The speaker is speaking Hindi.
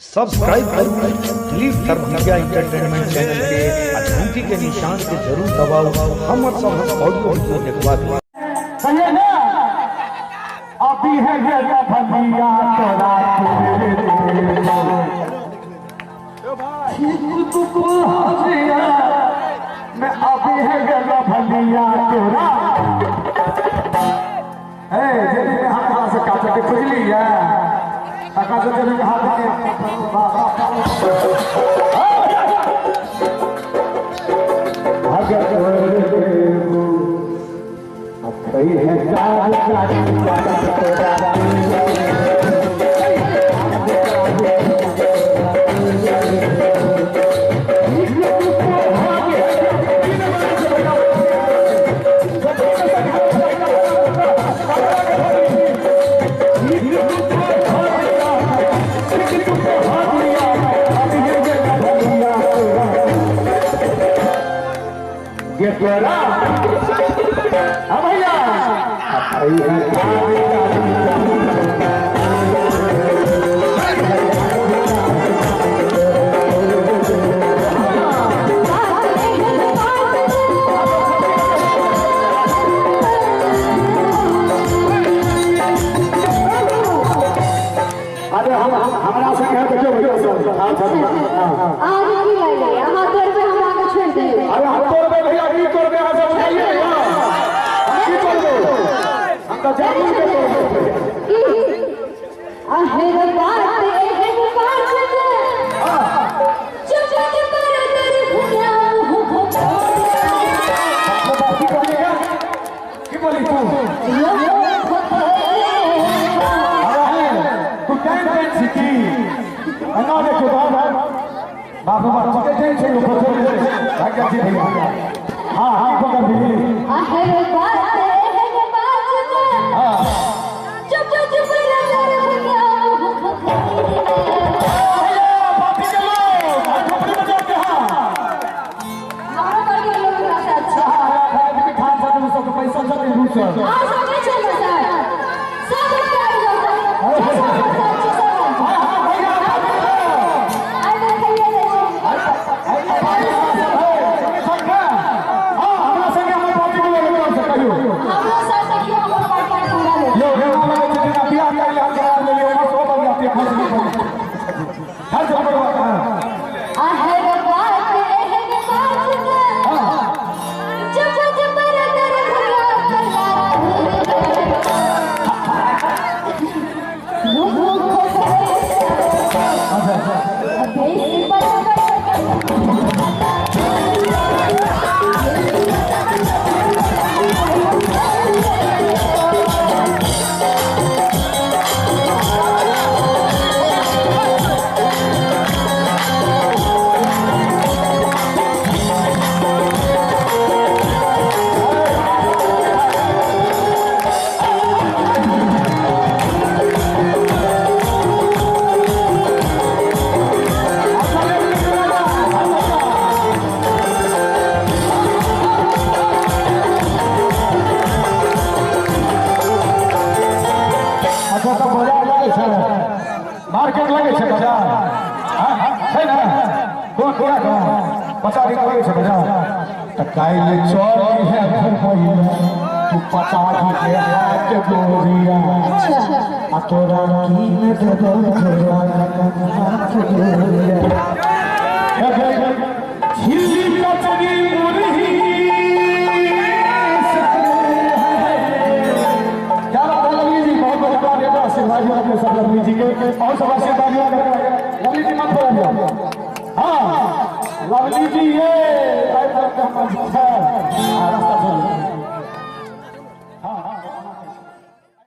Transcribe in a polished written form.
सब्सक्राइब करो दिलीप धर्मविद्या एंटरटेनमेंट चैनल के घंटी के निशान के जरूर दबाओ। हम सब ऑडियो वीडियो देखवा दो। सही ना अभी है ये भंडिया तोरा तू हसिया मैं अभी है ये भंडिया तोरा ए जल्दी हाथ से काट के खुजली है आकाश जल्दी हाथ के कई है ये तेरा हाँ भैया अरे हमारा संग है देखो भैया सर हां आगे की लाइए यहां तोड़ पे हम आगे छोड़ देंगे। अरे हम तोड़ दे भैया की तोड़ दे ऐसा बताइए की तोड़ दो हम तो जान के तोड़ दो आहेर बात है बात चुप चुप पर तेरी भुला हो बात करिएगा की बोली तू तू कैन सीखी अन्ना देखो बाबा बाबा के जैन से ऊपर से भाग्य जी भैया हां हां पकड़ भी आहेर बात है बात हां चुप चुप पर तेरी भुला हो पापी के लोग झोपड़ी में जाते हैं हमारा करके लोग रहता अच्छा की ठान से सब पैसा सब रूस से आ सब चल सर सब कर दो मार्केट लगे छे बाजार है ना कोन कोन पता नहीं लगे छे बाजार त काई चोर है भइया तू पता के हाथ गोरिया आ तोरा की न देबो घोड़ा हाथ गोरिया हिली कचरी मुरही शिवाजी अपने सब लवली जी के और सब आशीर्वाद लवली जी मत बोलिए हाँ लवली जी ये रास्ता